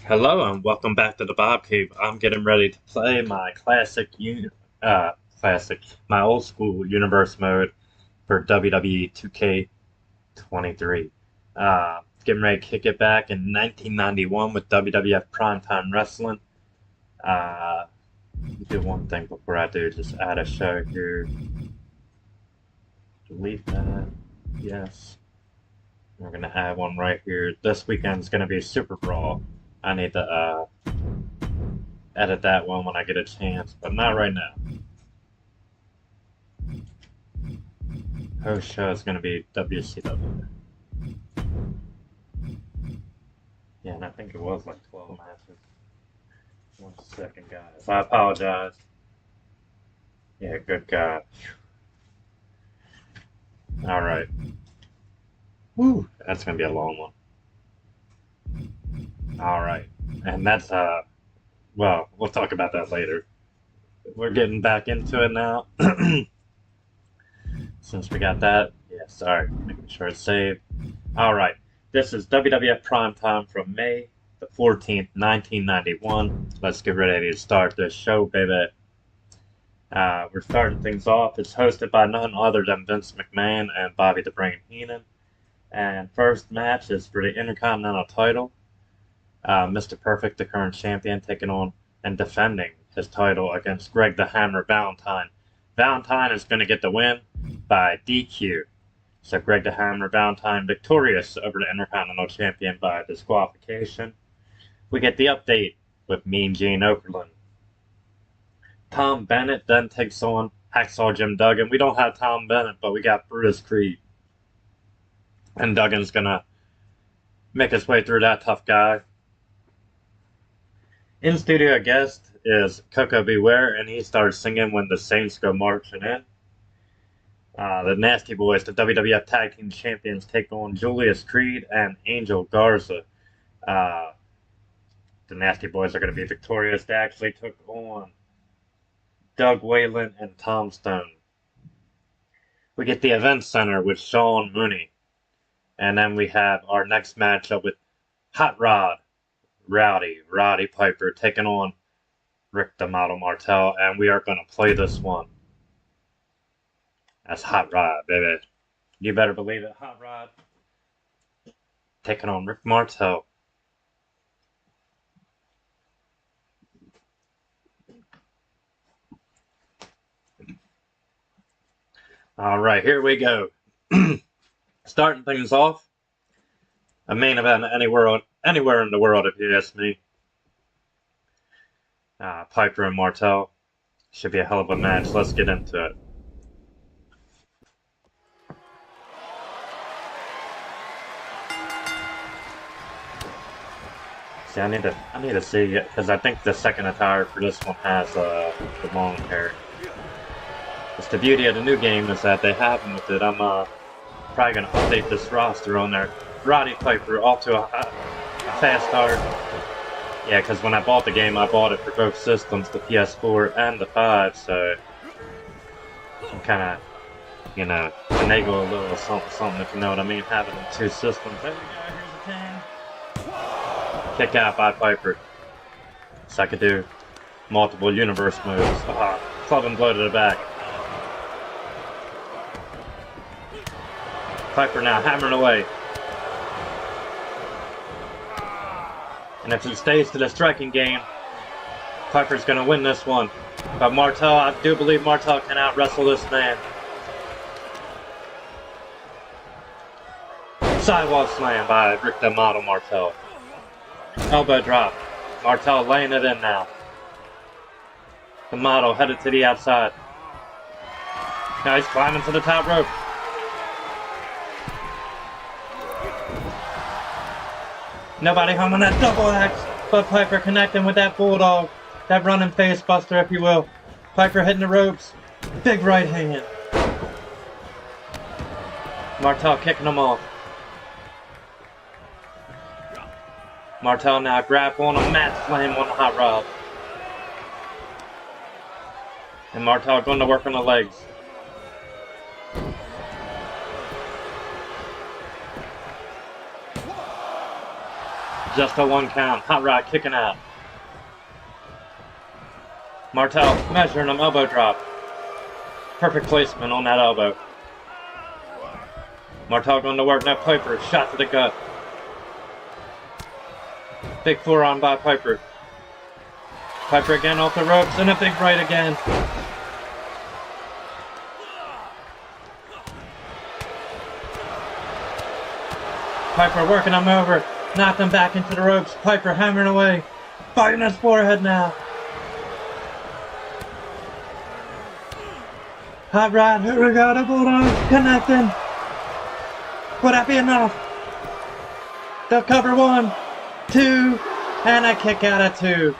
Hello and welcome back to the Bob Cave. I'm getting ready to play my my old school universe mode for WWE 2K23. Getting ready to kick it back in 1991 with WWF Primetime Wrestling. Do one thing before I do, just add a show here. Delete that. Yes. We're gonna add one right here. This weekend's gonna be Super Brawl. I need to edit that one when I get a chance, but not right now. Host show is going to be WCW. Yeah, and I think it was like 12 matches. 1 second, guys. I apologize. Yeah, good God. Alright. Woo! That's going to be a long one. Alright. And that's, well, we'll talk about that later. We're getting back into it now. Since we got that. Yeah, sorry. Making sure it's saved. Alright. This is WWF Primetime from May the 14th, 1991. Let's get ready to start this show, baby. We're starting things off. It's hosted by none other than Vince McMahon and Bobby the Brain Heenan. And first match is for the Intercontinental title. Mr. Perfect, the current champion, taking on and defending his title against Greg the Hammer Valentine. Valentine is going to get the win by DQ. So Greg the Hammer Valentine victorious over the Intercontinental Champion by disqualification. We get the update with Mean Gene Okerlund. Tom Bennett then takes on Hacksaw Jim Duggan. We don't have Tom Bennett, but we got Brutus Creed. And Duggan's going to make his way through that tough guy. In studio guest is Koko Beware, and he starts singing When the Saints Go Marching In. The Nasty Boys, the WWF Tag Team Champions, take on Julius Creed and Angel Garza. The Nasty Boys are going to be victorious. They actually took on Doug Whalen and Tom Stone. We get the Event Center with Sean Mooney. And then we have our next matchup with Hot Rod Roddy Piper taking on Rick the Model Martel, and we are going to play this one. That's Hot Rod, baby. You better believe it. Hot Rod taking on Rick Martel. Alright, here we go. Starting things off. A main event anywhere in the world, if you ask me. Piper and Martel. Should be a hell of a match. Let's get into it. See, I need to see it, because I think the second attire for this one has the long hair. It's the beauty of the new game is that they have them with it. I'm probably going to update this roster on there. Roddy Piper off to a fast start. Yeah, because when I bought the game, I bought it for both systems, the PS4 and the 5, so I'm kind of, finagle a little something, if you know what I mean, having the two systems. There we go, here's a 10. Kick out by Piper. So I could do multiple universe moves. Club and blow to the back. Piper now hammering away. And if it stays to the striking game, Piper's going to win this one. But Martel, I do believe Martel can out-wrestle this man. Sidewalk slam by Rick the Model Martel. Elbow drop. Martel laying it in now. The Model headed to the outside. Now he's climbing to the top rope. Nobody home on that double axe, but Piper connecting with that bulldog, that running face buster, if you will. Piper hitting the ropes, big right hand. Martel kicking him off. Martel now grab on a mat slam on the Hot Rod. And Martel going to work on the legs. Just a 1 count. Hot Rod kicking out. Martel measuring him, elbow drop. Perfect placement on that elbow. Martel going to work. Now Piper, shot to the gut. Big forearm by Piper. Piper again off the ropes, and a big right again. Piper working him over. Knocked him back into the ropes. Piper hammering away. Fighting his forehead now. Hot Rod, here we go, the Bulldog connecting. Would that be enough? They'll cover 1, 2, and a kick out of 2.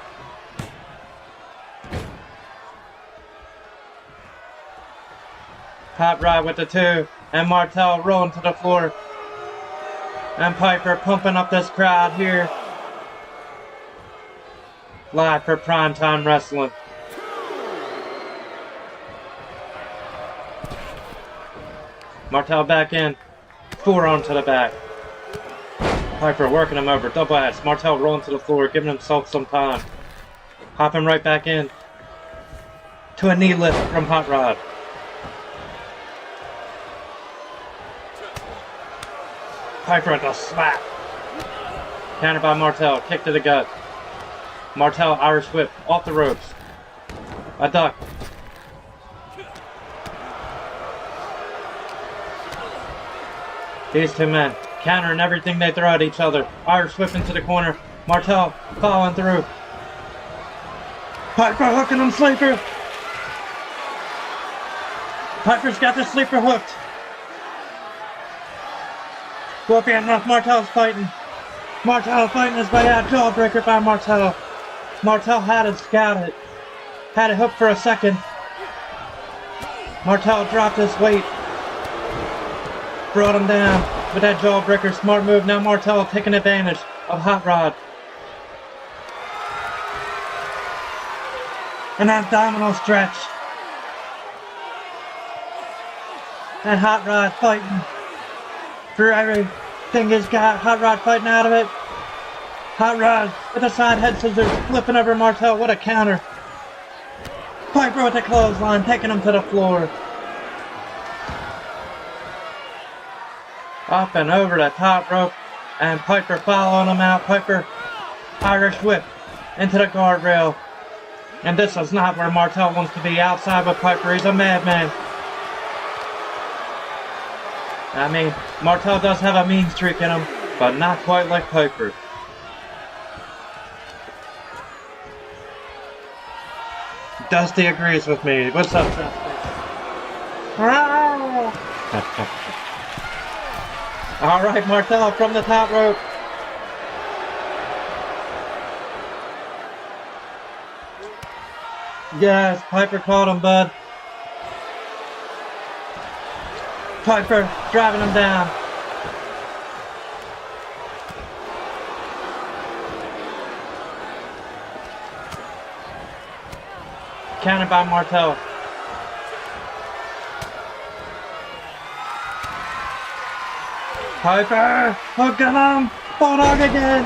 Hot Rod with the 2, and Martel rolling to the floor. And Piper pumping up this crowd here. Live for Primetime Wrestling. Martel back in. Forearm to the back. Piper working him over. Double axe. Martel rolling to the floor, giving himself some time. Hopping right back in. To a knee lift from Hot Rod. Piper with a slap. Countered by Martel. Kick to the gut. Martel Irish whip off the ropes. A duck. These two men countering everything they throw at each other. Irish whip into the corner. Martel following through. Piper hooking him, sleeper. Piper's got the sleeper hooked. Won't be enough. Martel's fighting. Martel fighting his way out. Jawbreaker by Martel. Martel had it scouted. Had it hooked for a second. Martel dropped his weight. Brought him down with that jawbreaker. Smart move. Now Martel taking advantage of Hot Rod. An abdominal stretch. And Hot Rod fighting for everything he's got. Hot Rod fighting out of it. Hot Rod with a side head scissors, flipping over Martel. What a counter. Piper with the clothesline, taking him to the floor. Up and over the top rope, and Piper following him out. Piper Irish whip into the guardrail. And this is not where Martel wants to be. Outside with Piper, he's a madman. I mean, Martel does have a mean streak in him, but not quite like Piper. Dusty agrees with me. What's up, Dusty? All right, Martel from the top rope. Yes, Piper caught him, bud. Piper driving him down. Countered by Martel. Piper hooking him. Bulldog again.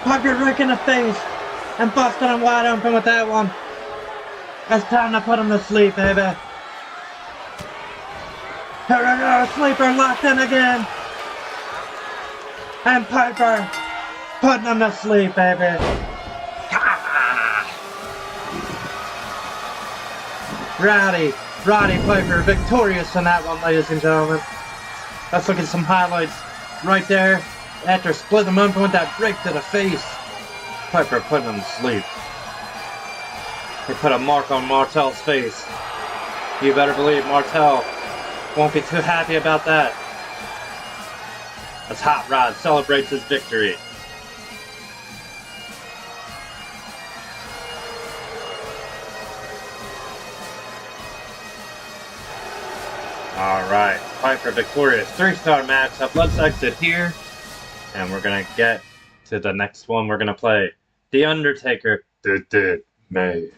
Piper right in the face and busting him wide open with that one. It's time to put him to sleep, baby. Here we go, sleeper locked in again. And Piper putting him to sleep, baby. Roddy Piper victorious in that one, ladies and gentlemen. Let's look at some highlights right there. After splitting him open with that break to the face, Piper putting him to sleep. He put a mark on Martel's face. You better believe Martel won't be too happy about that. As Hot Rod celebrates his victory. Alright, Piper victorious. 3-star matchup. Let's exit here. And we're going to get to the next one. We're going to play The Undertaker, The Dead Man.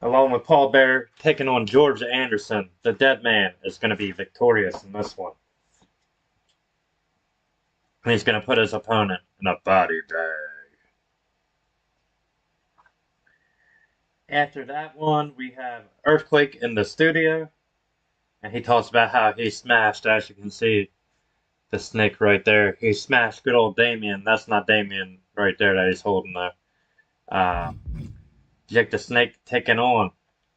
along with Paul Bearer, taking on George Anderson. The dead man is going to be victorious in this one. And he's going to put his opponent in a body bag. After that one, we have Earthquake in the studio. And he talks about how he smashed, as you can see, the snake right there. He smashed good old Damien. That's not Damien right there that he's holding there. Jake the Snake taking on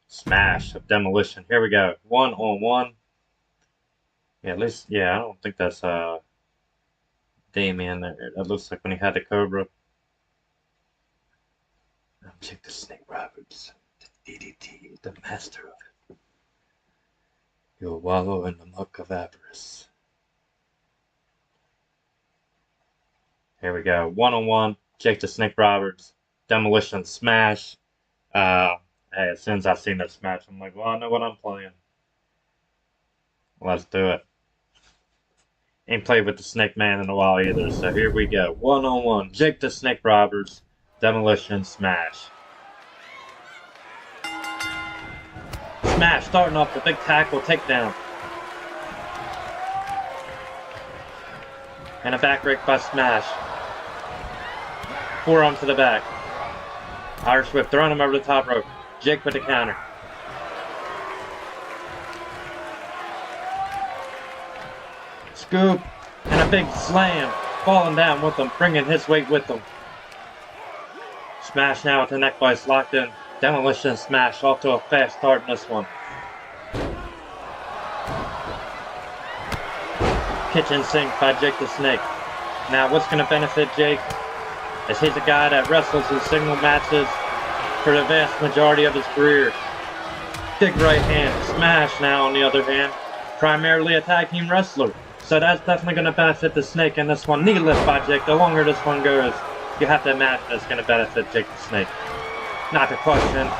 Smash of Demolition. Here we go. 1-on-1. Yeah, at least, yeah, I don't think that's Damien. It looks like when he had the Cobra. Jake the Snake Roberts. The DDT, the master of it. You'll wallow in the muck of avarice. Here we go. 1-on-1. Jake the Snake Roberts. Demolition Smash. Hey, as soon as I seen this match, I'm like, well, I know what I'm playing. Let's do it. Ain't played with the Snake Man in a while either, so here we go. 1-on-1. Jake the Snake Roberts. Demolition Smash. Smash starting off the big tackle takedown. And a back rake by Smash. Forearm to the back. Irish whip, throwing him over the top rope. Jake with the counter. Scoop. And a big slam. Falling down with him, bringing his weight with him. Smash now with the neck vice locked in. Demolition Smash off to a fast start in this one. Kitchen sink by Jake the Snake. Now what's going to benefit Jake is he's a guy that wrestles in single matches for the vast majority of his career. Big right hand. Smash now on the other hand. Primarily a tag team wrestler. So that's definitely going to benefit the Snake in this one. Knee lift by Jake. The longer this one goes, you have to imagine it's going to benefit Jake the Snake. Not to question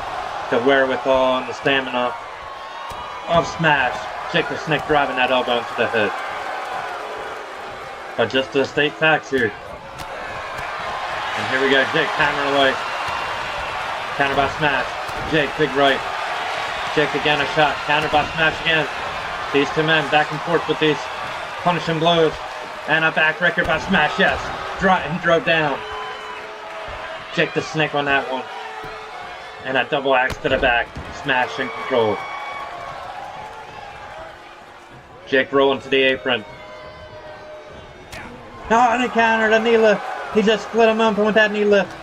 the wherewithal and the stamina of Smash. Jake the Snake driving that elbow into the head. But just to state facts here. And here we go. Jake countering away. Counter by Smash. Jake, big right. Jake again, a shot. Counter by Smash again. These two men back and forth with these punishing blows. And a backbreaker by Smash, yes. He drove down. Jake the Snake on that one. And a double axe to the back. Smash in control. Jake rolling to the apron. Oh, and he countered a knee lift. He just split him open with that knee lift.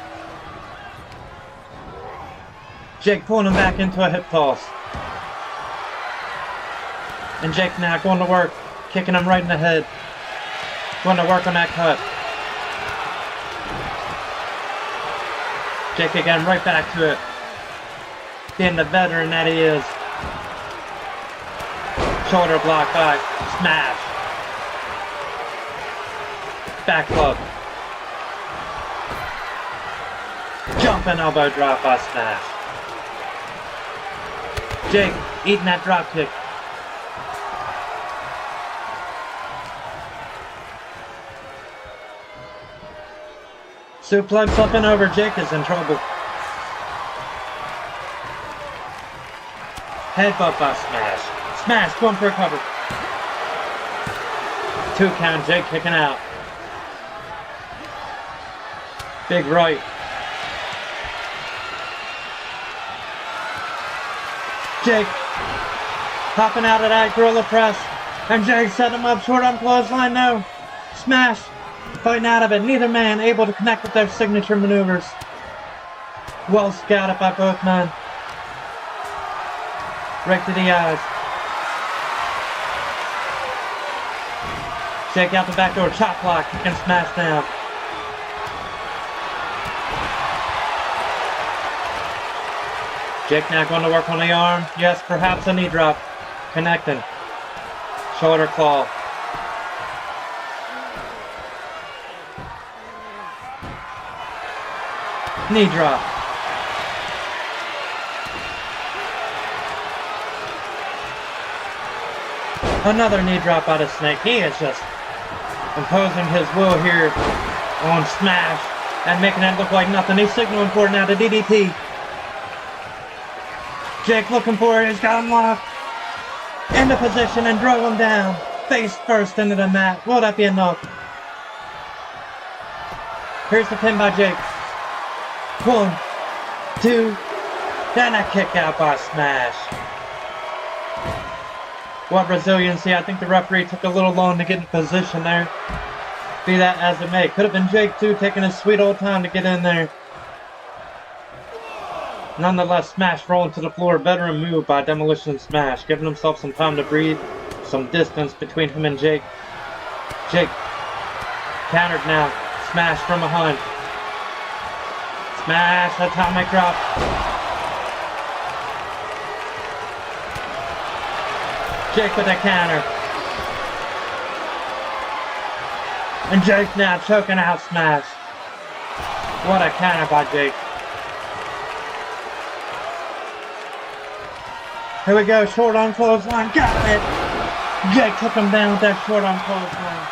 Jake pulling him back into a hip toss. And Jake now going to work. Kicking him right in the head. Going to work on that cut. Jake again right back to it. Being the veteran that he is. Shoulder block by Smash. Back club. Jumping elbow drop by Smash. Jake eating that drop kick. Suplex up and over. Jake is in trouble. Headbutt by Smash. Smash going for a cover. 2 count. Jake kicking out. Big right. Jake popping out of that gorilla press. And Jake setting him up. Short arm clothesline. No. Smash fighting out of it. Neither man able to connect with their signature maneuvers. Well scouted by both men. Right to the eyes. Jake out the back door. Chop block. Kicking Smash down. Jake now going to work on the arm. Yes, perhaps a knee drop. Connecting. Shoulder claw. Knee drop. Another knee drop out of Snake. He is just imposing his will here on Smash and making it look like nothing. He's signaling for it now to DDT. Jake looking for it. He's got him locked. Into position and drove him down. Face first into the mat. Will that be enough? Here's the pin by Jake. 1, 2. Then a kick out by Smash. What resiliency. I think the referee took a little long to get in position there. Be that as it may. Could have been Jake too, taking his sweet old time to get in there. Nonetheless, Smash rolling to the floor. Veteran move by Demolition Smash. Giving himself some time to breathe. Some distance between him and Jake. Jake countered now. Smash from behind. Smash, atomic drop. Jake with a counter. And Jake now choking out Smash. What a counter by Jake. Here we go, short arm clothesline. Got it! Jake took him down with that short arm clothesline.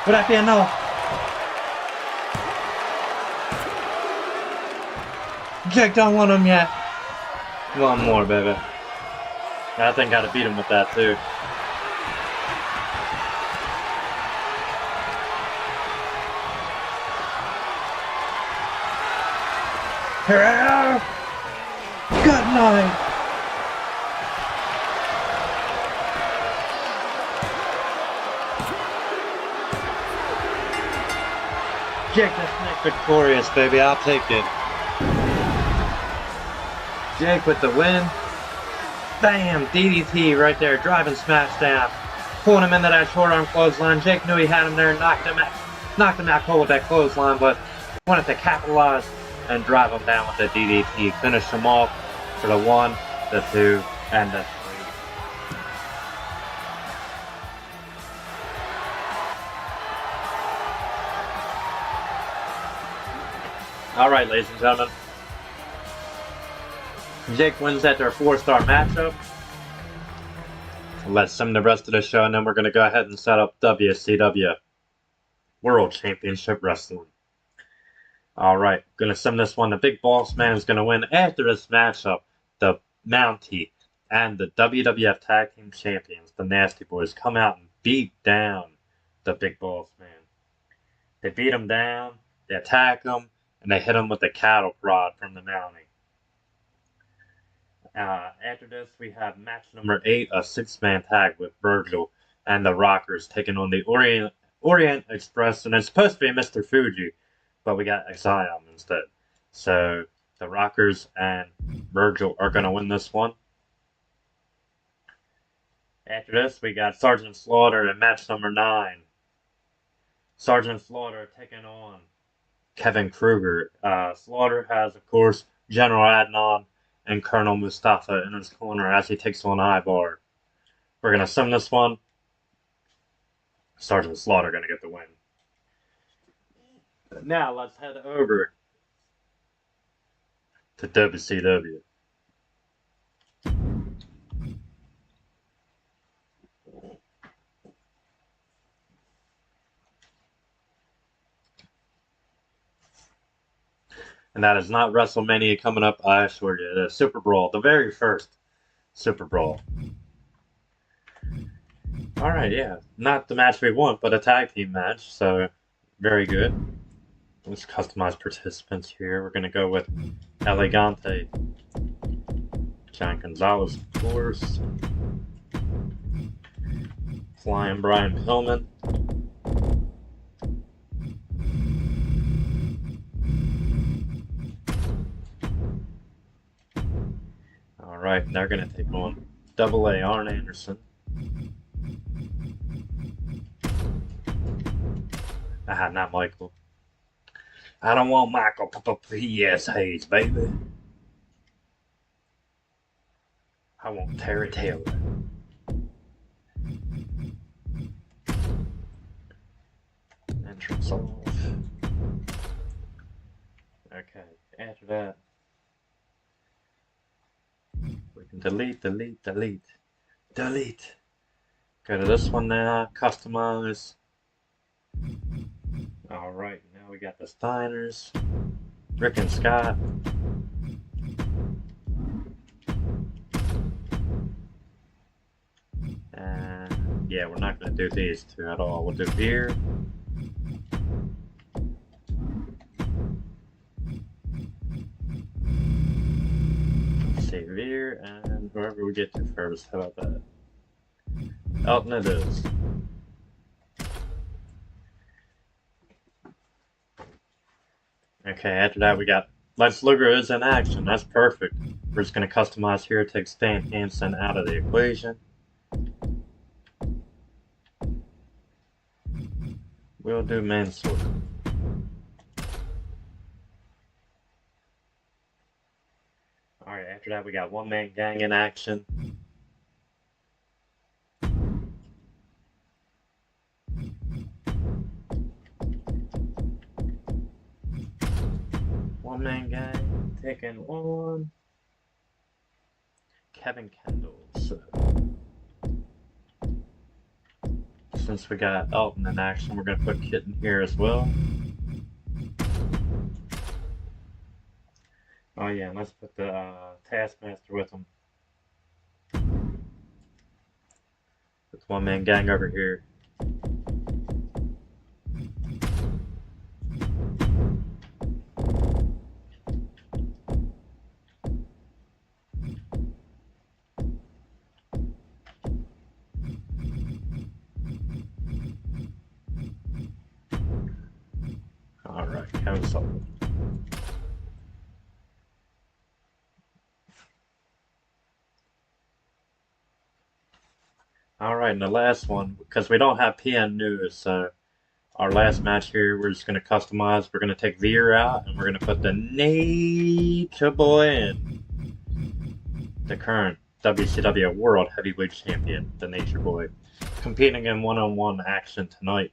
Would that be enough? Jake don't want him yet. One more, baby. I think I gotta beat him with that too. Here, good night. Jake the Snake victorious, baby. I'll take it. Jake with the win. Bam! DDT right there. Driving Smash down. Pulling him into that short arm clothesline. Jake knew he had him there and knocked him out cold with that clothesline, but wanted to capitalize and drive him down with the DDT. Finish him off for the 1, the 2, and the 3. Alright, ladies and gentlemen. Jake wins at their 4-star matchup. Let's sim the rest of the show, and then we're going to go ahead and set up WCW World Championship Wrestling. Alright, going to sim this one. The Big Boss Man is going to win after this matchup. The Mountie and the WWF Tag Team Champions, the Nasty Boys, come out and beat down the Big Boss Man. They beat him down, they attack him, and they hit him with the cattle prod from the Mountie. After this, we have match number 8, a 6-man tag with Virgil and the Rockers taking on the Orient Express, and it's supposed to be Mr. Fuji, but we got Exile instead. So the Rockers and Virgil are going to win this one. After this, we got Sergeant Slaughter in match number 9. Sergeant Slaughter taking on Kevin Kruger. Slaughter has, of course, General Adnan and Colonel Mustafa in his corner as he takes on Ivar. We're going to sim this one. Sergeant Slaughter going to get the win. Now let's head over to WCW. And that is not WrestleMania coming up, I assure you. It is Super Brawl, the very first Super Brawl. Alright, yeah. Not the match we want, but a tag team match, so very good. Let's customize participants here. We're going to go with Elegante. John Gonzalez, of course. Flying Brian Pillman. Alright, they're going to take on Double A Arn Anderson. Not Michael. I don't want Michael P.S. Hayes, baby. I want Terry Taylor. Entrance off. Okay, after that, we can delete. Go to this one now, customize. Alright, now we got the Steiners, Rick and Scott, Yeah, we're not going to do these two at all. We'll do Veer. Let's see, Veer and whoever we get to first. How about that? Elton it is. Okay, after that we got Lex Luger is in action. That's perfect. We're just going to customize here, take Stan Hansen out of the equation. We'll do Mansoor. Alright, after that we got One Man Gang in action. One Man Gang taking on Kevin Kendall. So, since we got Elton in action, we're going to put Kitten here as well. Oh yeah, and let's put the Taskmaster with him. With One Man Gang over here. Alright, Kevin Sullivan. Alright, and the last one, because we don't have PN News, so our last match here, we're just going to customize. We're going to take Veer out, and we're going to put the Nature Boy in. The current WCW World Heavyweight Champion, the Nature Boy, competing in one-on-one action tonight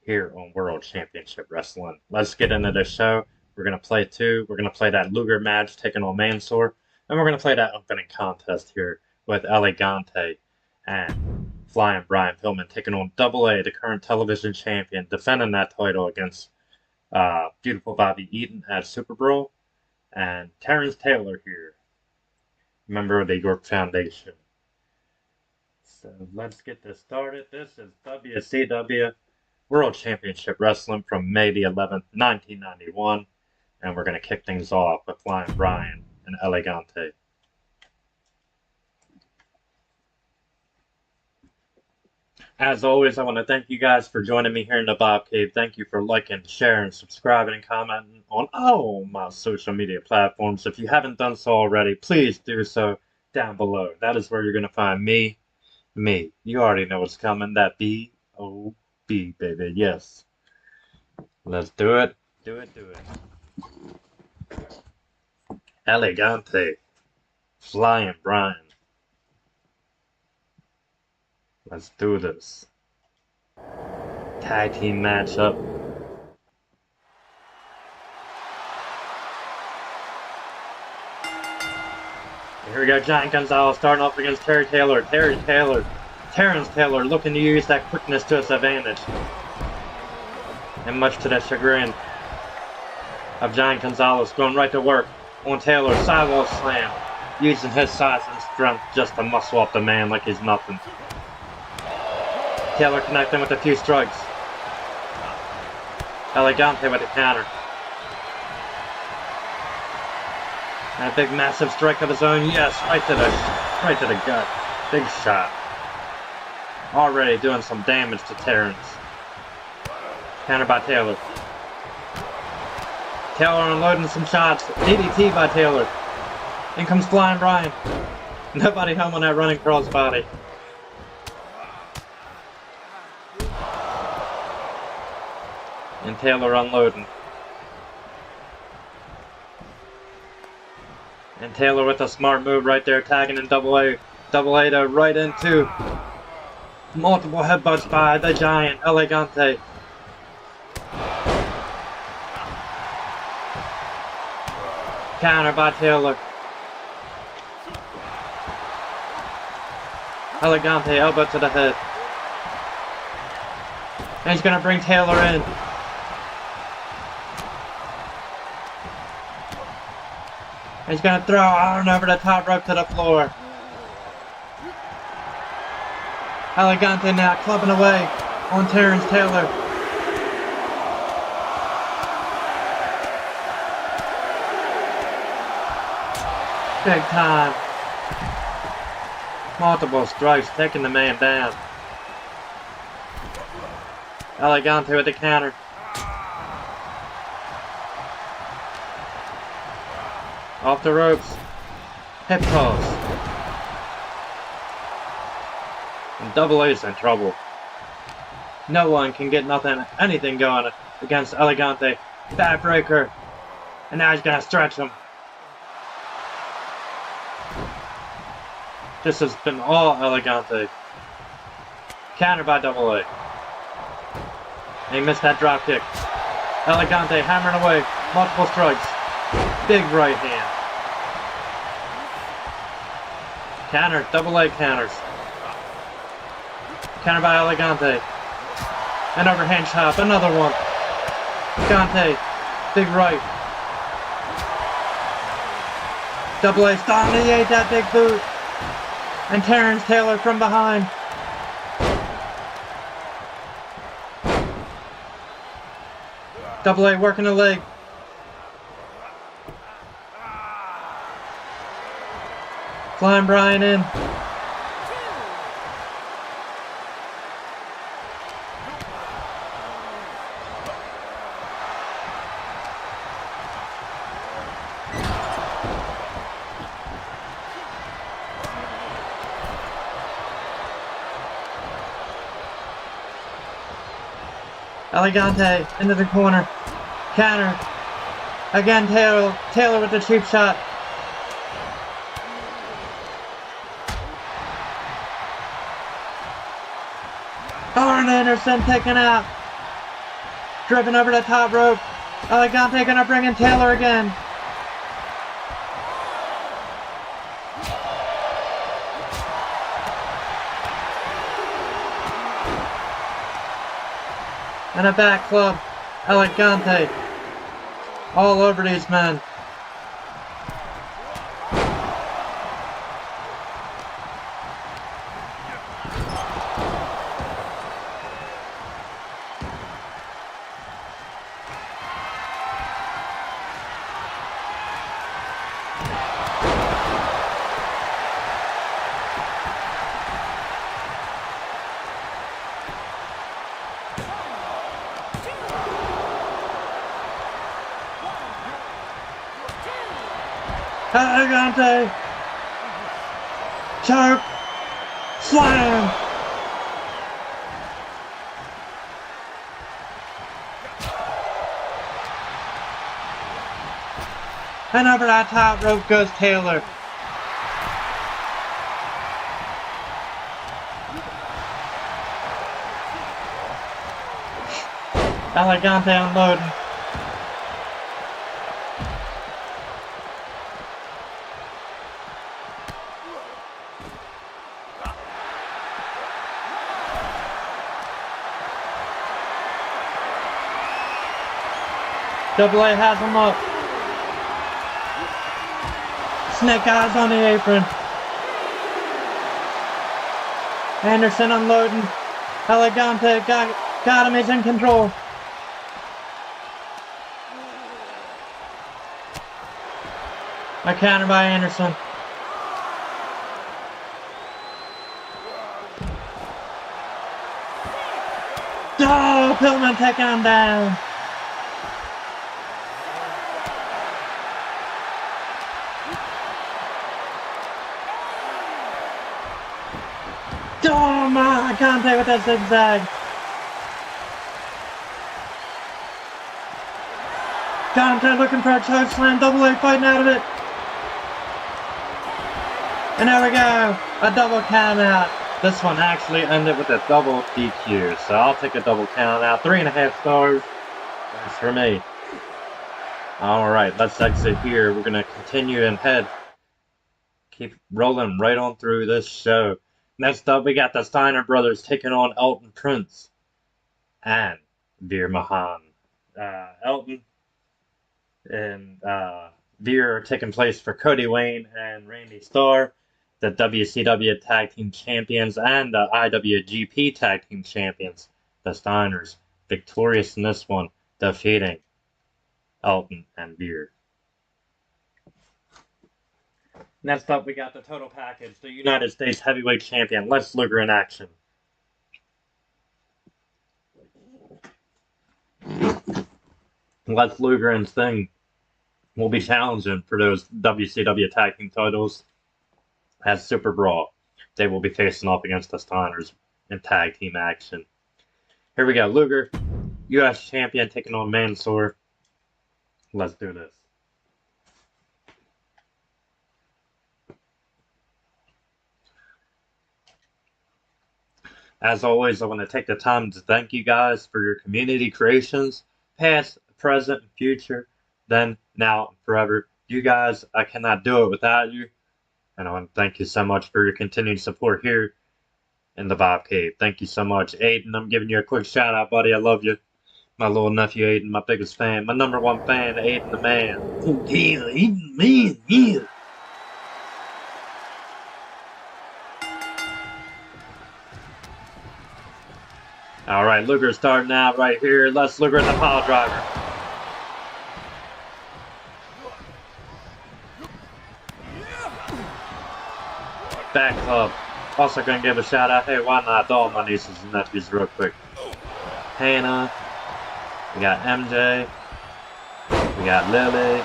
here on World Championship Wrestling. Let's get into the show. We're going to play two. We're going to play that Luger match taking on Mansoor, and we're going to play that opening contest here with Elegante and Flying Brian Pillman taking on Double A, the current television champion, defending that title against beautiful Bobby Eaton at Super Brawl, and Terrence Taylor here, member of the York Foundation. So let's get this started. This is WCW World Championship Wrestling from May the 11th, 1991, and we're going to kick things off with Flying Brian and Elegante. As always, I want to thank you guys for joining me here in the Bob Cave. Thank you for liking, sharing, subscribing, and commenting on all my social media platforms. If you haven't done so already, please do so down below. That is where you're going to find me. You already know what's coming. That B-O-B, baby. Yes. Let's do it. Do it. Elegante. Flying Brian. Let's do this. Tag team matchup. Here we go, Giant Gonzalez starting off against Terrence Taylor looking to use that quickness to his advantage. And much to the chagrin of Giant Gonzalez, going right to work on Taylor. Sidewall slam, using his size and strength just to muscle up the man like he's nothing. Taylor connecting with a few strikes. Elegante with a counter. And a big massive strike of his own. Yes, right to the gut. Big shot. Already doing some damage to Terrence. Counter by Taylor. Taylor unloading some shots. DDT by Taylor. In comes Flying Brian. Nobody home on that running crossbody. And Taylor unloading. And Taylor with a smart move right there, tagging in Double A. Double A to right into multiple headbutts by the Giant Elegante. Counter by Taylor. Elegante elbow to the head. And he's gonna bring Taylor in. He's going to throw Arn over the top rope to the floor. Elegante now clubbing away on Terrence Taylor. Big time. Multiple strikes, taking the man down. Elegante with the counter. Off the ropes. Hip toss. And Double A's in trouble. No one can get anything going against Elegante. Backbreaker. And now he's gonna stretch him. This has been all Elegante. Counter by Double A. He missed that drop kick. Elegante hammering away. Multiple strikes. Big right hand. Counter. Double A counters. Counter by Elegante. An overhand chop. Another one. Elegante. Big right. Double A starting to eat that big boot. And Terrence Taylor from behind. Double A working the leg. Flying Brian in. Elegante into the corner. Counter. Again, Taylor with the cheap shot. Arn Anderson taken out. Driven over the top rope. Elegante gonna bring in Taylor again. And a back club. Elegante. All over these men. Elegante. Choke. Slam. And over that top rope goes Taylor. Elegante unloading. Double A has him up. Snake eyes on the apron. Anderson unloading. Elegante got him, he's in control. A counter by Anderson. Oh, Pillman taking him down. Oh my, Elegante with that zigzag. Elegante looking for a choke slam, Double A fighting out of it. And there we go, a double count out. This one actually ended with a double DQ, so I'll take a double count out. 3.5 stars. That's for me. Alright, let's exit here. We're going to continue and keep rolling right on through this show. Next up, we got the Steiner brothers taking on Elton Prince and Veer Mahaan. Elton and Veer are taking place for Cody Wayne and Randy Starr. the WCW Tag Team Champions and the IWGP Tag Team Champions, the Steiners, victorious in this one, defeating Elton and Veer. Next up, we got the total package, the United States Heavyweight Champion, Lex Luger in action. Lex Luger and Sting will be challenging for those WCW Tag Team titles as Super Brawl. They will be facing off against the Steiners in tag team action. Here we go. Luger, U.S. Champion, taking on Mansoor. Let's do this. As always, I want to take the time to thank you guys for your community creations, past, present, and future, then, now, and forever. You guys, I cannot do it without you. And I want to thank you so much for your continued support here in the Vibe Cave. Thank you so much. Aiden, I'm giving you a quick shout out, buddy. I love you. My little nephew Aiden, my biggest fan. My #1 fan, Aiden the man. Oh, yeah, Aiden the man, yeah. Alright, Luger starting out right here. Let's Luger in the pile driver. Back club. Also gonna give a shout out. Hey, why not to all my nieces and nephews real quick. Hannah. We got MJ. We got Lily.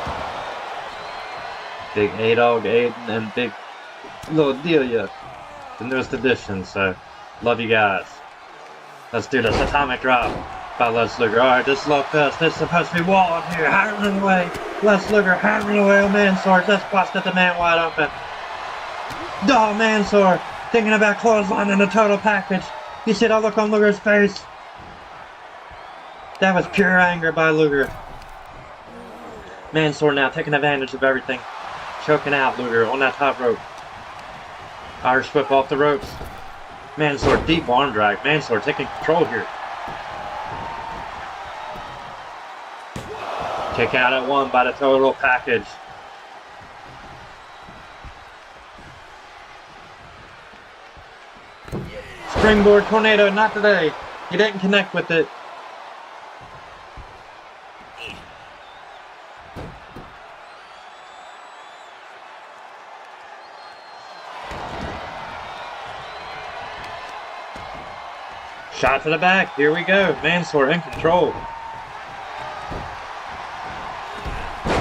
Big A-Dog Aiden and Big Little Delia. The newest addition, so love you guys. Let's do this. Atomic drop by Les Luger. Alright, this is Lopez. This is supposed to be Wall here. Hammering away. Les Luger hammering away on Mansoor. Just busted the man wide open. Oh, Mansoor thinking about clothesline in the total package. You see that look on Luger's face? That was pure anger by Luger. Mansoor now taking advantage of everything. Choking out Luger on that top rope. Irish whip off the ropes. Mansoor deep arm drag. Mansoor taking control here. Kick out at 1 by the total package. Springboard tornado, not today. He didn't connect with it. Shot to the back. Here we go. Mansoor in control.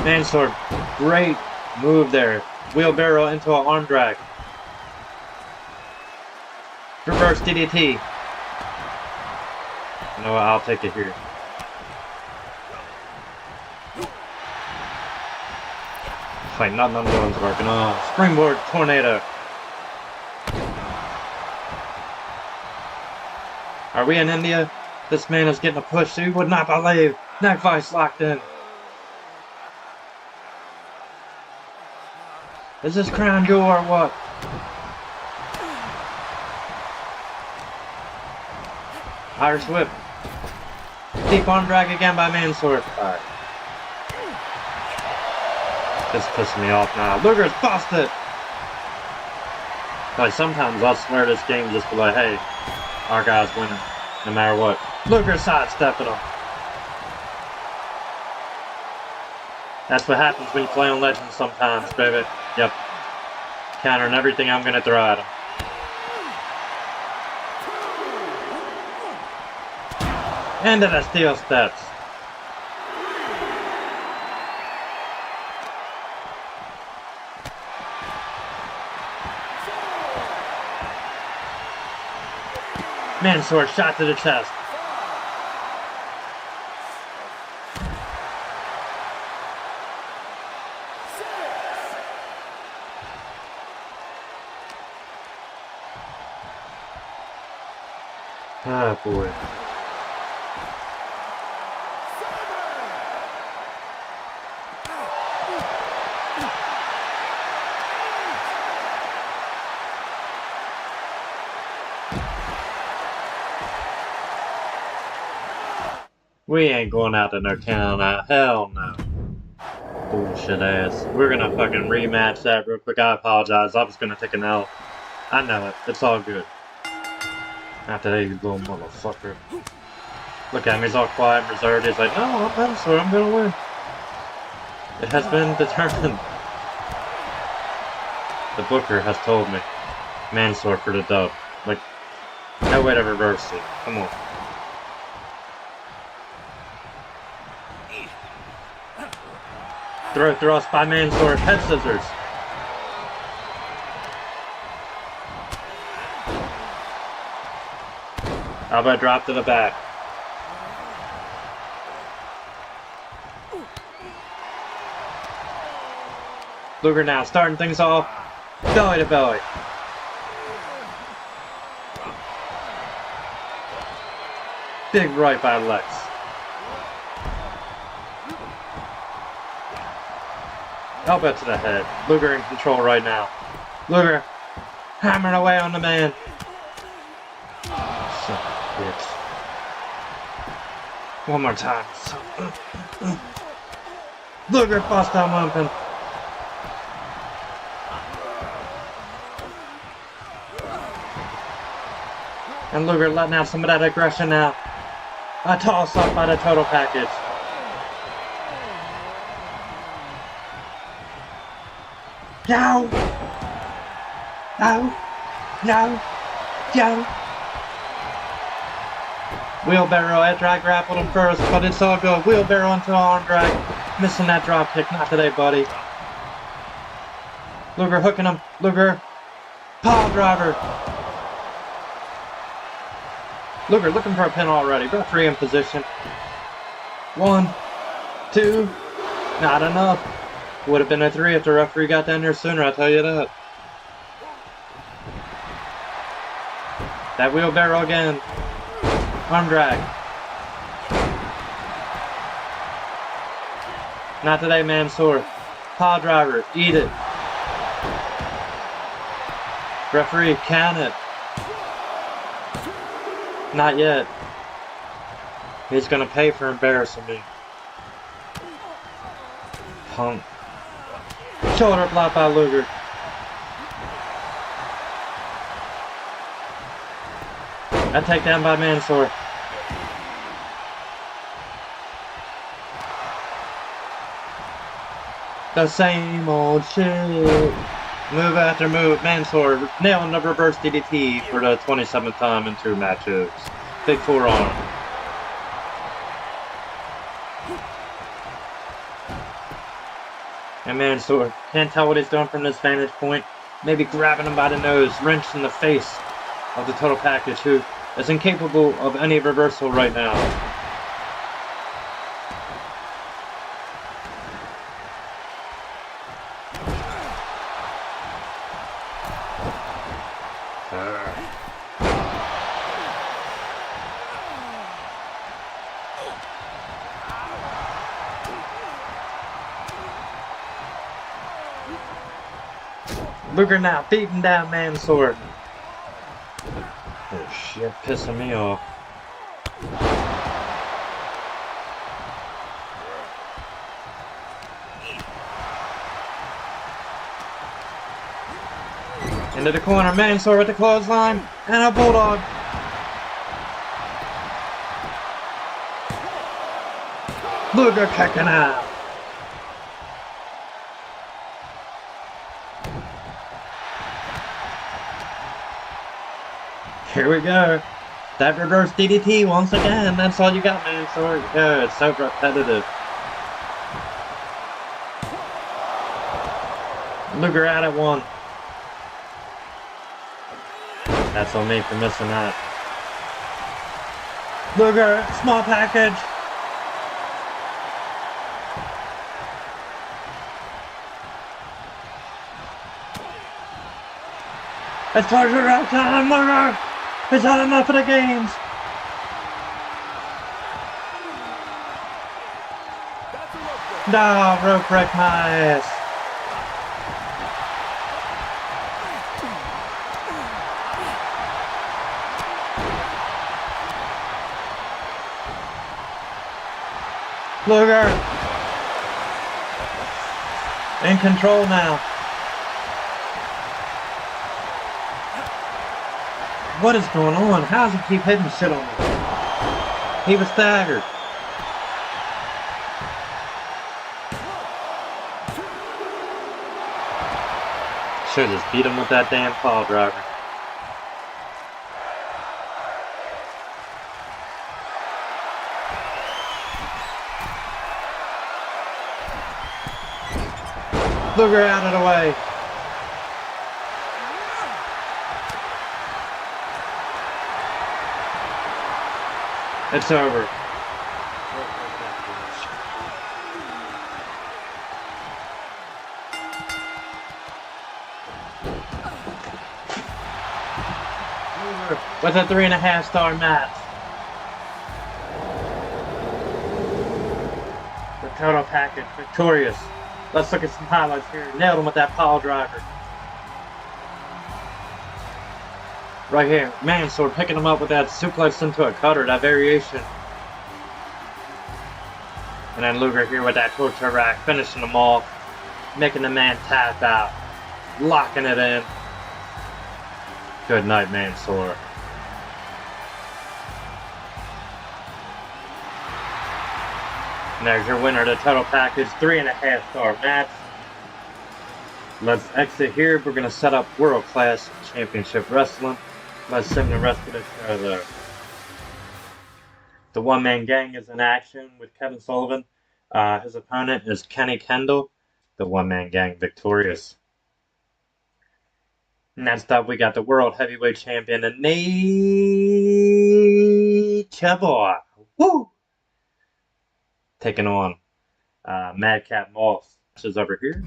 Mansoor, great move there. Wheelbarrow into an arm drag. Reverse DDT. You know what? I'll take it here. It's like nothing I'm doing's working. Springboard tornado. Are we in India? This man is getting a push. He would not believe. Neck vice locked in. Is this crown jewel or what? Irish whip. Deep arm drag again by Mansoor. Alright. This is pissing me off now. Luger's busted! Like, sometimes I swear this game just be like, hey, our guy's winning, no matter what. Luger sidestepping him. That's what happens when you play on Legends sometimes, baby. Yep. Countering everything I'm gonna throw at him. Into the steel steps. Mansoor shot to the chest. Ah, boy. We ain't going out to no count out. Hell no. bullshit ass. We're gonna fucking rematch that real quick. I apologize. I was gonna take an L. I know it. It's all good. After that, you little motherfucker. Look at him. He's all quiet and reserved. He's like, no, I'm Mansoor. I'm gonna win. It has been determined. The booker has told me. Mansoor for the dub. Like, no way to reverse it. Come on. Throw thrust by Mansoor. Head scissors. Elbow drop to the back. Luger now starting things off. Belly to belly. Big right by Lex. Elbow to the head. Luger in control right now. Luger hammering away on the man. Son of a bitch. One more time. Luger bust down Mumpin. And Luger letting out some of that aggression now. A toss up by the total package. No! No! No! No! Wheelbarrow, head drag grappled him first, but it's all good. Wheelbarrow into arm drag. Missing that drop kick. Not today, buddy. Luger hooking him. Luger. Pile driver. Luger looking for a pin already. Referee in position. 1, 2. Not enough. Would have been a 3 if the referee got down there sooner, I'll tell you that. That wheelbarrow again. Arm drag. Not today, Mansoor. Pile driver. Eat it. Referee, count it. Not yet. He's gonna pay for embarrassing me. Punk. Shoulder block by Luger. A takedown by Mansoor. The same old shit. Move after move. Mansoor nailing the reverse DDT for the 27th time in 2 matches. Big forearm. And Mansoor can't tell what he's doing from this vantage point. Maybe grabbing him by the nose, wrench in the face of the total package, who is incapable of any reversal right now. Luger now beating down Mansoor. Oh shit, pissing me off. Into the corner, Mansoor with the clothesline and a bulldog. Luger kicking out. Here we go. That reverse DDT once again. That's all you got, Mansoor. Yeah, it's so repetitive. Luger out at 1. That's on me for missing that. Luger, small package. It's pleasure out time, Luger. It's had enough of the games. No, rope break my ass. Luger. In control now. What is going on? How does he keep hitting shit on me? He was staggered. Should've just beat him with that damn pile driver. Luger out of the way. It's over. With a 3.5-star match. The total package victorious. Let's look at some highlights here. Nailed him with that pile driver. Right here, Mansoor picking him up with that suplex into a cutter, that variation. And then Luger here with that torture rack, finishing him off, making the man tap out, locking it in. Good night, Mansoor. And there's your winner, the total package, 3.5-star match. Let's exit here. We're going to set up World Class Championship Wrestling. Let's send the rest of the show there. The one-man gang is in action with Kevin Sullivan. His opponent is Kenny Kendall. The one-man gang victorious. Next up, we got the World Heavyweight Champion, the Nature Boy. Woo! Taking on Madcap Moss. Which is over here.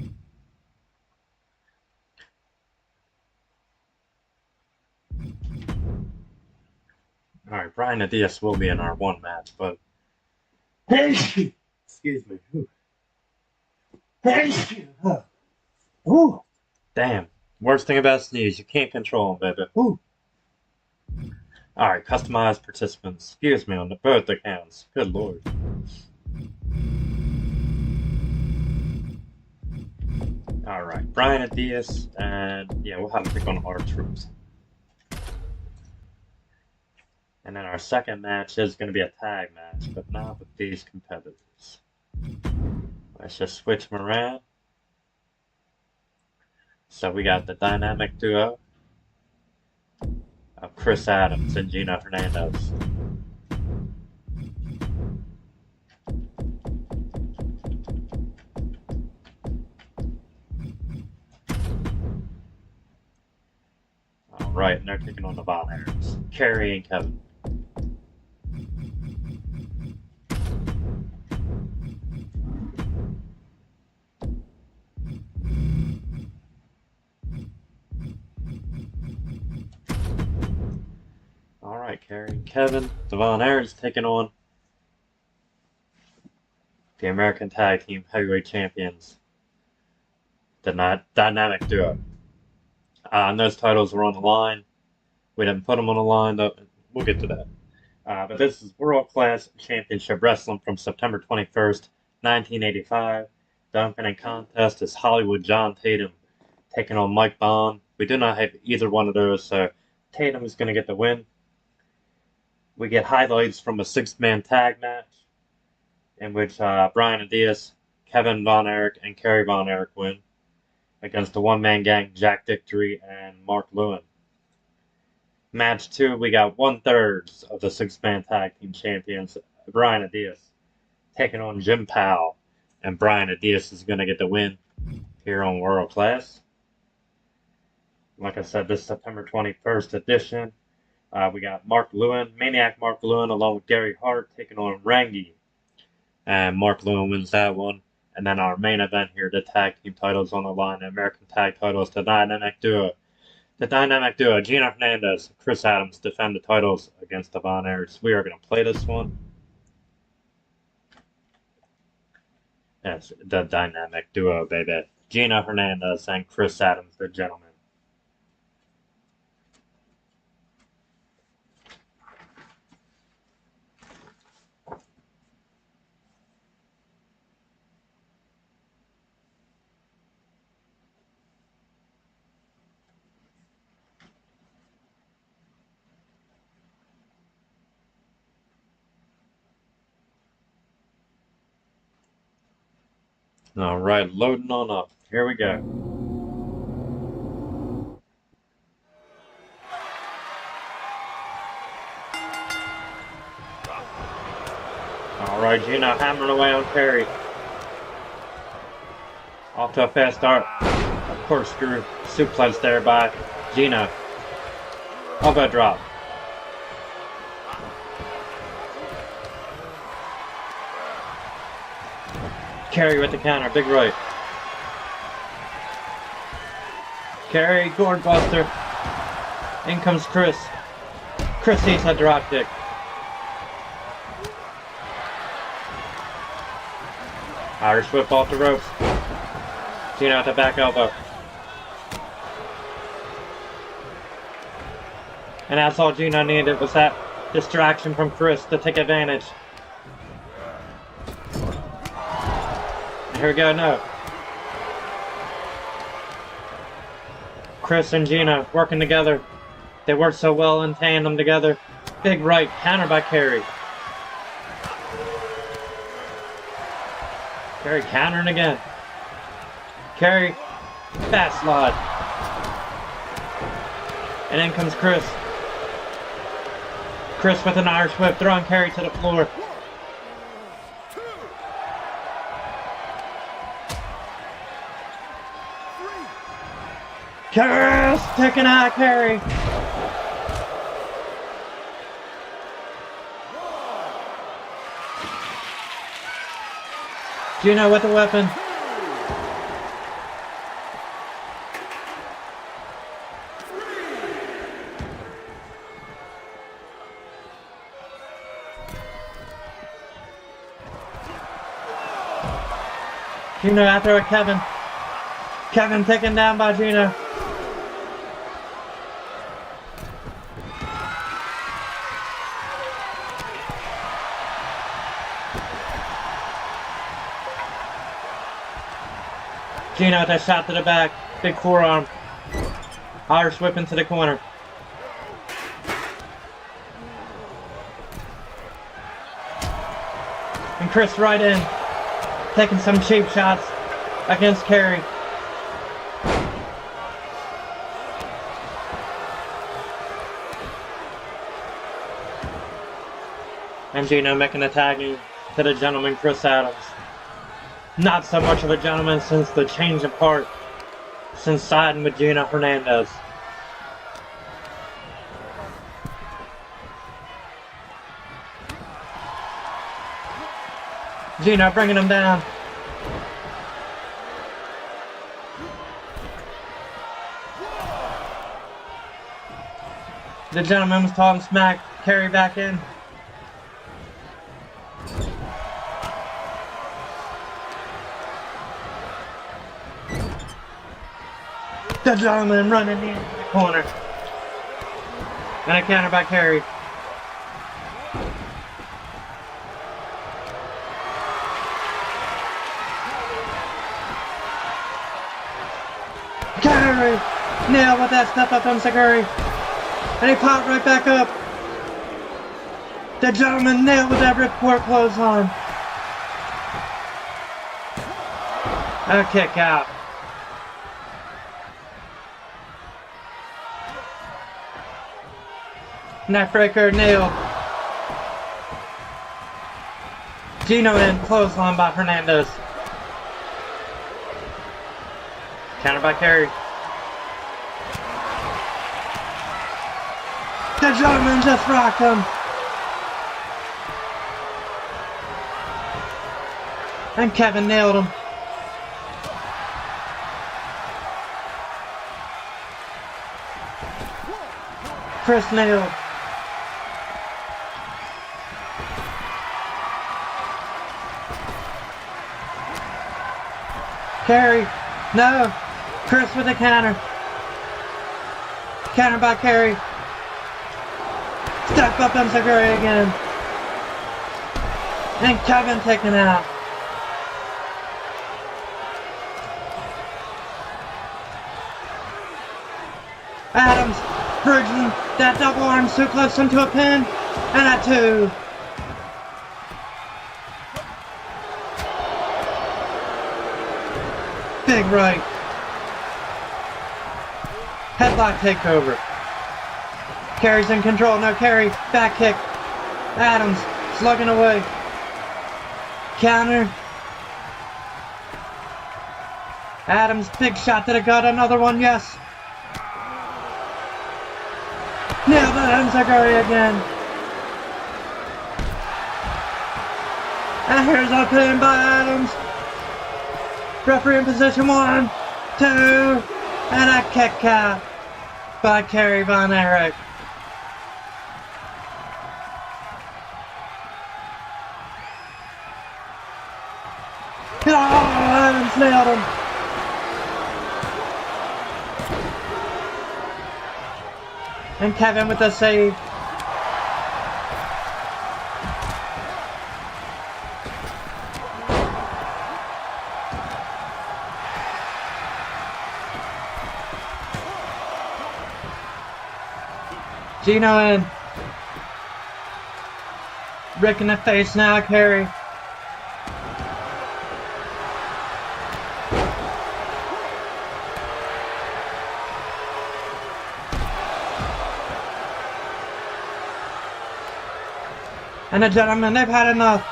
Alright, Brian Adias will be in our one match, but... Excuse me. Ooh. Damn. Worst thing about sneeze, you can't control them, baby. Ooh. Alright, customized participants. Excuse me on the both accounts. Good lord. Alright, Brian Adias, and yeah, we'll have to pick on our troops. And then our second match is going to be a tag match, but not with these competitors. Let's just switch them around. So we got the dynamic duo of Chris Adams and Gino Hernandez. Alright, and they're taking on the Von Erichs, Kerry and Kevin. Alright, Kerry and Kevin. The Von Erichs taking on the American Tag Team Heavyweight Champions, the Dynamic Duo. And those titles were on the line. We didn't put them on the line, though. We'll get to that. But this is World Class Championship Wrestling from September 21st, 1985. The opening contest is Hollywood John Tatum taking on Mike Bond. We do not have either one of those, so Tatum is going to get the win. We get highlights from a 6-man tag match in which Brian Adias, Kevin Von Erich, and Kerry Von Erich win against the one-man gang Jack Victory and Mark Lewin. Match 2, we got 1/3 of the 6-man tag team champions, Brian Adias, taking on Jim Powell, and Brian Adias is going to get the win here on World Class. Like I said, this September 21st edition. We got Mark Lewin, Maniac Mark Lewin, along with Gary Hart, taking on Rangi. And Mark Lewin wins that one. And then our main event here, the tag team titles on the line, the American tag titles, the Dynamic Duo. The Dynamic Duo, Gino Hernandez, Chris Adams, defend the titles against the Von Erichs. We are going to play this one. Yes, the Dynamic Duo, baby. Gino Hernandez and Chris Adams, the gentleman. Alright, loading on up. Here we go. Alright, Gina hammering away on Kerry. Off to a fast start. A corkscrew suplex there by Gina. Elbow drop. Kerry with the counter, big right. Kerry, gourd buster. In comes Chris. Chris sees a drop kick. Irish whip off the ropes. Gina at the back elbow. And that's all Gina needed was that distraction from Chris to take advantage. Here we go, no. Chris and Gina working together. They work so well in tandem together. Big right, counter by Kerry. Kerry countering again. Kerry, fast slide. And in comes Chris. Chris with an Irish whip, throwing Kerry to the floor. Chris taking out Kerry. Gina with the weapon. Gina after it, Kevin. Kevin taken down by Gina. Gina with a shot to the back. Big forearm. Irish whip into the corner. And Chris right in. Taking some cheap shots against Kerry. And Gina making a tagging to the gentleman, Chris Adams. Not so much of a gentleman since the change of heart, since siding with Gina Hernandez. Gina bringing him down. The gentleman was talking smack, Kerry back in. The gentleman running into the corner. And a counter by Kerry. Kerry! Nailed with that step up on Sakuri. And he popped right back up. The gentleman nailed with that ripcord clothesline. A kick out. Neckbreaker nailed. Gino in, clothesline by Hernandez. Counter by Kerry. The gentleman just rocked him. And Kevin nailed him. Chris nailed. Kerry, no. Chris with a counter. Counter by Kerry. Step up on Sakura again. And Kevin taken out. Adams bridging that double arm suplex into a pin. And a 2. Big right. Headlock takeover. Kerry's in control. No, Kerry. Back kick. Adams slugging away. Counter. Adams, big shot to the gut. Another one, yes. Nailed it. Enziguri again. And here's a pin by Adams. Referee in position 1, 2, and a kick out by Kerry Von Erich. Oh, Adams nailed him. And Kevin with the save. Gino in. Rick in the face now, Kerry. And the gentlemen, they've had enough.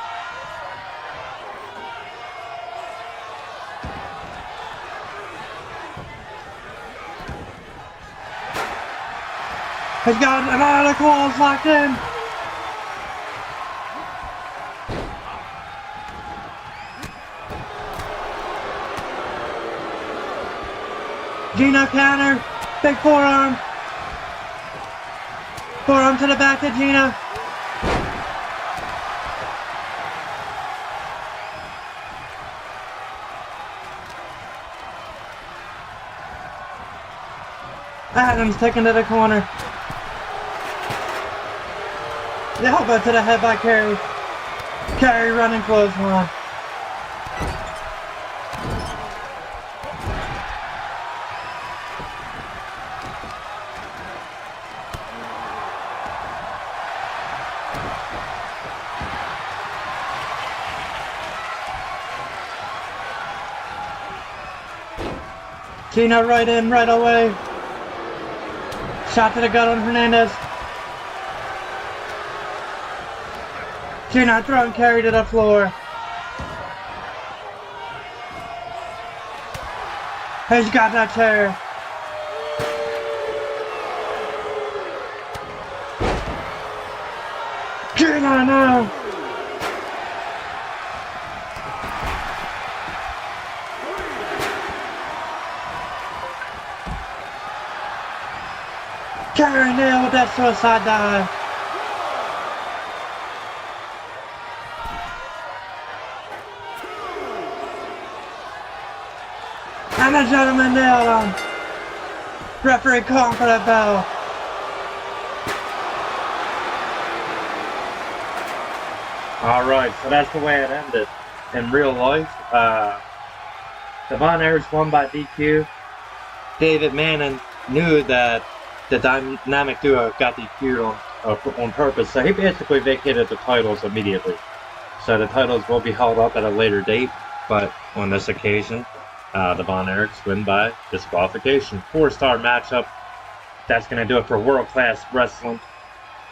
He's got another claws locked in. Gino counter. Big forearm. Forearm to the back of Gino. Adams taken to the corner. The elbow to the head by Kerry. Kerry running clothesline. Gino right in, right away. Shot to the gut on Hernandez. Gino throwing Kerry to the floor. He's got that chair. Gino now. Kerry nailed with that suicide dive. And the gentleman nailed him. Referee calling for the bell. Alright, so that's the way it ended. In real life, the Von Erichs won by DQ. David Manning knew that the Dynamic Duo got DQ'd on purpose, so he basically vacated the titles immediately. So the titles will be held up at a later date, but on this occasion, the Von Erichs win by disqualification. 4-star matchup. That's going to do it for World Class Wrestling.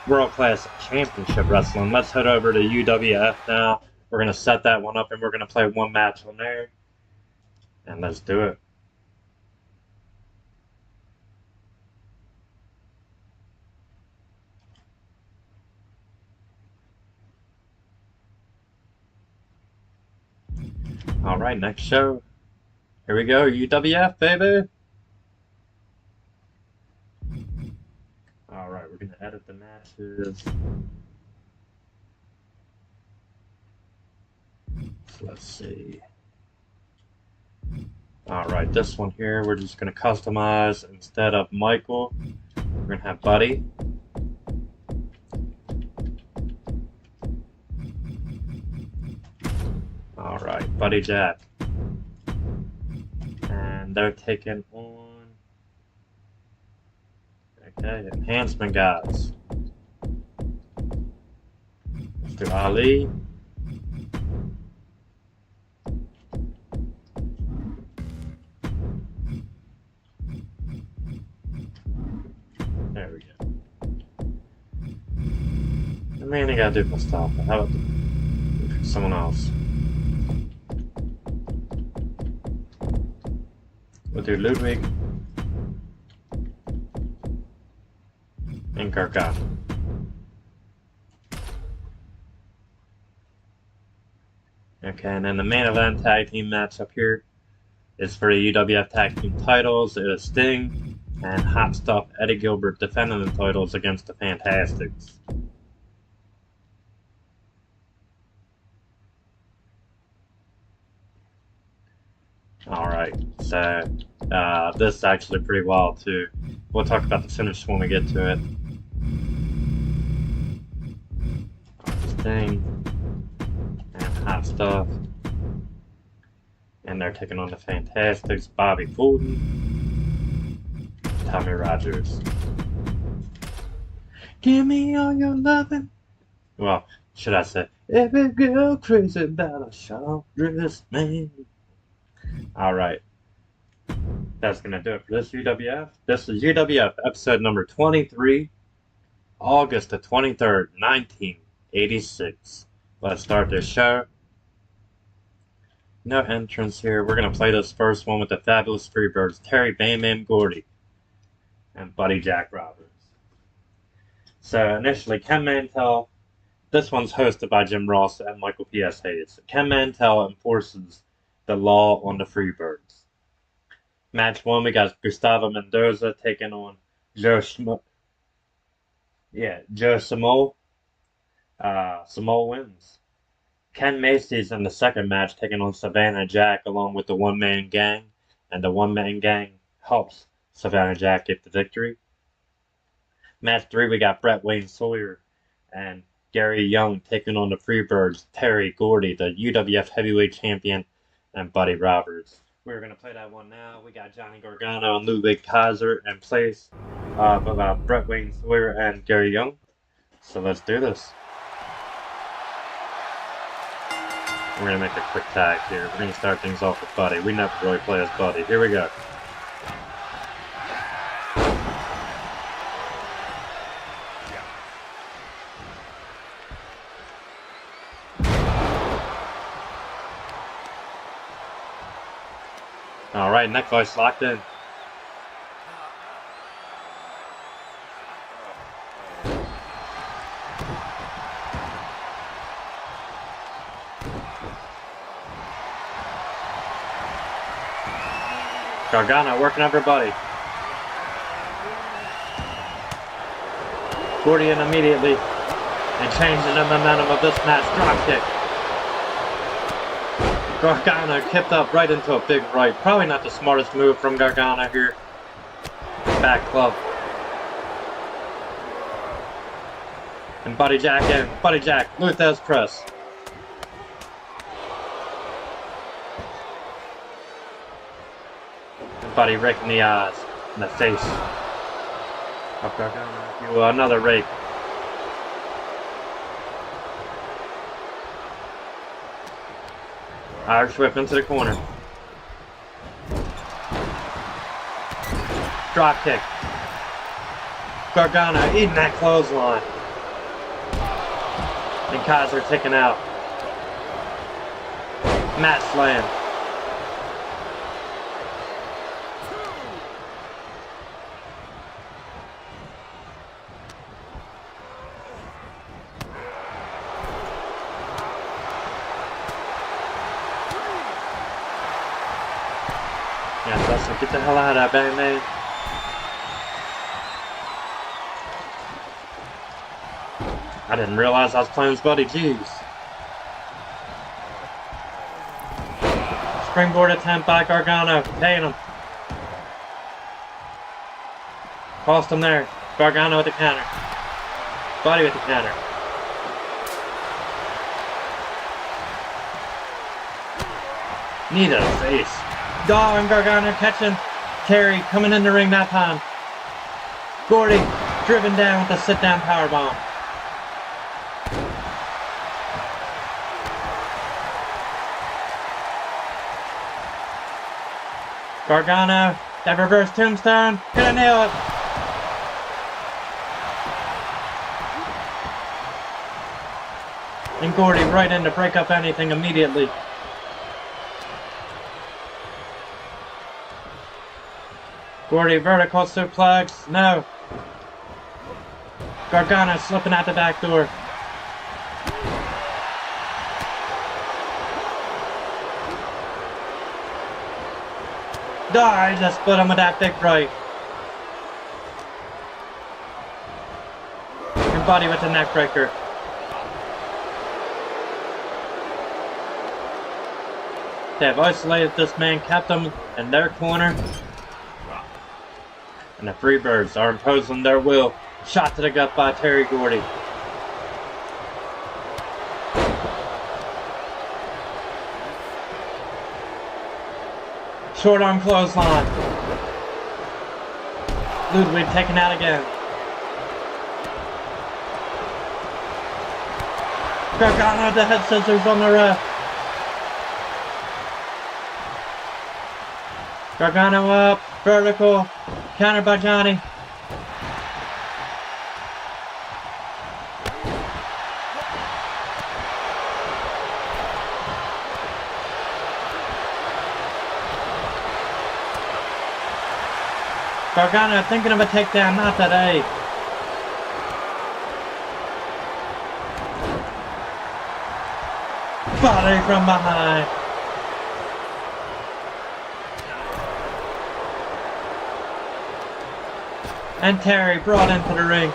World Class Championship Wrestling. Let's head over to UWF now. We're going to set that one up and we're going to play one match on there. And let's do it. Alright, next show. Here we go, UWF, baby! Alright, we're gonna edit the matches. So let's see. Alright, this one here, we're just gonna customize. Instead of Michael, we're gonna have Buddy. Alright, Buddy Jack. And they're taking on... Okay, enhancement guys. Let's do Ali. Man, I gotta do Mustafa. How about someone else? We'll do Ludwig and Gargano. Okay, and then the main event tag team match up here is for the UWF tag team titles. It is Sting and Hot Stuff Eddie Gilbert defending the titles against the Fantastics. Alright, so this is actually pretty wild too. We'll talk about the finish when we get to it. Sting and Hot Stuff. And they're taking on the Fantastics, Bobby Fulton, Tommy Rogers. Give me all your loving. Well, should I say, every girl crazy about a short-dressed man. Alright. That's gonna do it for this UWF. This is UWF episode number 23, August the 23rd, 1986. Let's start this show. No entrance here. We're gonna play this first one with the Fabulous Freebirds, Terry Bam Bam Gordy and Buddy Jack Roberts. So initially, Ken Mantell. This one's hosted by Jim Ross and Michael P.S. Hayes. Ken Mantell enforces the law on the Freebirds. Match 1, we got Gustavo Mendoza taking on Joe Samo. Samo wins. Ken Macy's in the second match taking on Savannah Jack along with the one-man gang, and the one-man gang helps Savannah Jack get the victory. Match 3, we got Brett Wayne Sawyer and Gary Young taking on the Freebirds, Terry Gordy, the UWF Heavyweight Champion, and Buddy Roberts. We're going to play that one now. We got Johnny Gargano and Ludwig Kaiser in place of Brett Wayne Sawyer and Gary Young. So let's do this. We're going to make a quick tag here. We're going to start things off with Buddy. We never really play as Buddy. Here we go. Alright, neck voice locked in. Gargano working everybody. Gordy in immediately and changing the momentum of this match. Dropkick. Gargano kicked up right into a big right. Probably not the smartest move from Gargano here. Back club. And Buddy Jack in. Buddy Jack, Luthez press. And Buddy raking the eyes in the face of Gargano. Another rake. Irish whip into the corner. Drop kick. Gargano eating that clothesline. And Kaiser taken out. Mat slam. Yeah, Dustin, get the hell out of there, man. I didn't realize I was playing with Buddy, jeez. Springboard attempt by Gargano, paying him. Cost him there. Gargano with the counter. Buddy with the counter. Knee to the face. Dog and Gargano catching Terry coming in the ring that time. Gordy driven down with a sit-down powerbomb. Gargano, that reverse tombstone, gonna nail it. And Gordy right in to break up anything immediately. Gordy vertical suplex. No. Gargano slipping out the back door. I just put him with that big right. And Buddy with the neck breaker. They have isolated this man, kept him in their corner. And the Freebirds are imposing their will. Shot to the gut by Terry Gordy. Short arm clothesline. Ludwig taken out again. Gargano the head scissors on the ref. Gargano up, vertical, counter by Johnny. Gargano thinking of a takedown, not today. Body from behind. And Terry brought into the ring.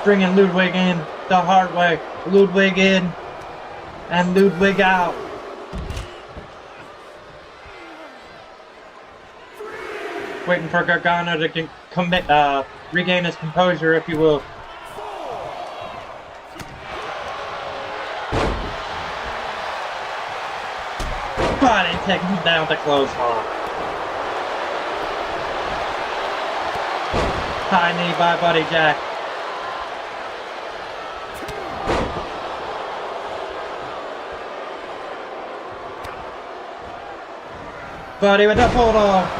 Bringing Ludwig in the hard way. Ludwig in. And Ludwig out. Waiting for Gargano to regain his composure, if you will. Body taking him down to clothesline. High knee by Buddy Jack. Buddy with the bulldog.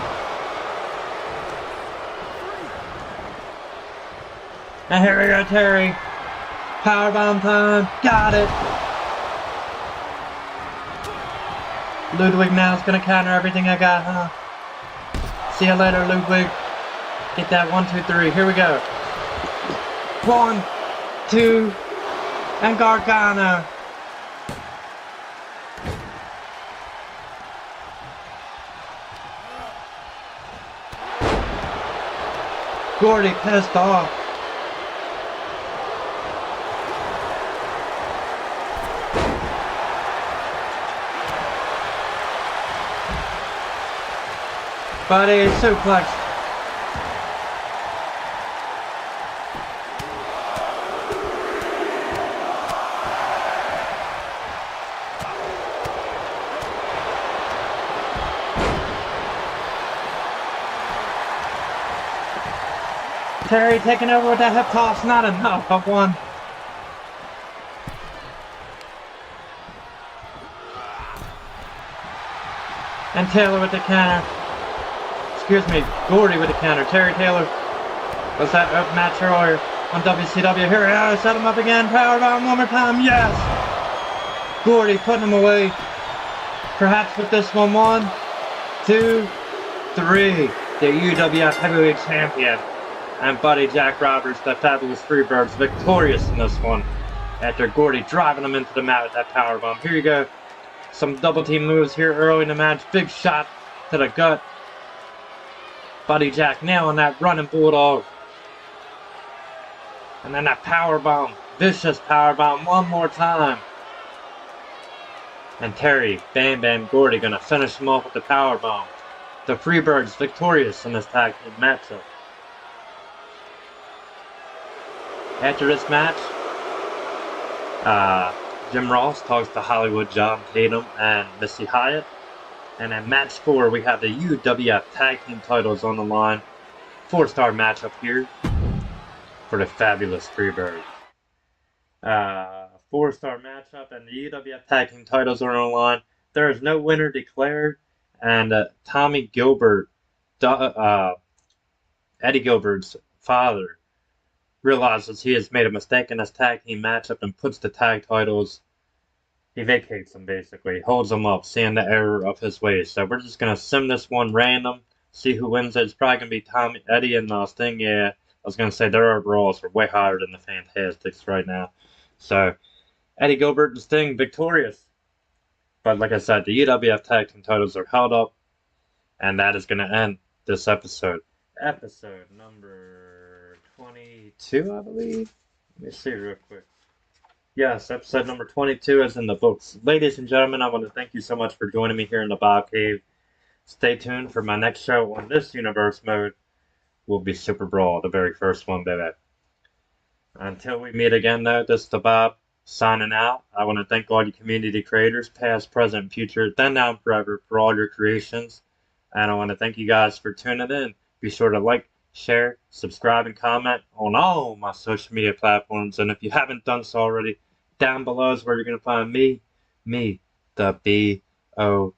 And here we go, Terry. Powerbomb time. Got it. Ludwig now is going to counter everything I got, huh? See you later, Ludwig. Get that 1, 2, 3. Here we go. 1, 2, and Gargano. Gordy pissed off. Buddy suplex. Terry taking over with that hip toss, not enough of one. And Taylor with the counter. Excuse me, Gordy with the counter. Terry Taylor was that match earlier on WCW. Here we are, set him up again. Powerbomb one more time, yes! Gordy putting him away. Perhaps with this one, 1, 2, 3. The UWF Heavyweight Champion. And Buddy Jack Roberts, the Fabulous Freebirds, victorious in this one. After Gordy driving him into the mat with that powerbomb. Here you go. Some double team moves here early in the match. Big shot to the gut. Buddy Jack nailing that running bulldog. And then that powerbomb. Vicious powerbomb one more time. And Terry, Bam Bam Gordy gonna finish him off with the powerbomb. The Freebirds victorious in this tag team matchup. After this match, Jim Ross talks to Hollywood John Tatum and Missy Hyatt. And at match 4, we have the UWF Tag Team titles on the line. 4-star matchup here for the Fabulous Freebirds. 4-star matchup, and the UWF Tag Team titles are on the line. There is no winner declared, and Tommy Gilbert, Eddie Gilbert's father, realizes he has made a mistake in his tag team matchup and puts the tag titles. He vacates them basically, holds them up, seeing the error of his ways. So we're just gonna sim this one random, see who wins it. It's probably gonna be Tommy, Eddie, and Sting. Yeah, I was gonna say their overalls are way higher than the Fantastics right now. So Eddie Gilbert and Sting victorious. But like I said, the UWF tag team titles are held up, and that is gonna end this episode. Episode number 22, I believe. Let me see real quick. Yes, episode number 22 is in the books. Ladies and gentlemen, I want to thank you so much for joining me here in the Bob Cave. Stay tuned for my next show on this universe mode. Will be Super Brawl, the very first one, baby. Until we meet again, though, this is the Bob signing out. I want to thank all you community creators, past, present, future, then, now, and forever, for all your creations. And I want to thank you guys for tuning in. Be sure to like, share, subscribe, and comment on all my social media platforms. And if you haven't done so already, down below is where you're going to find me, the B.O.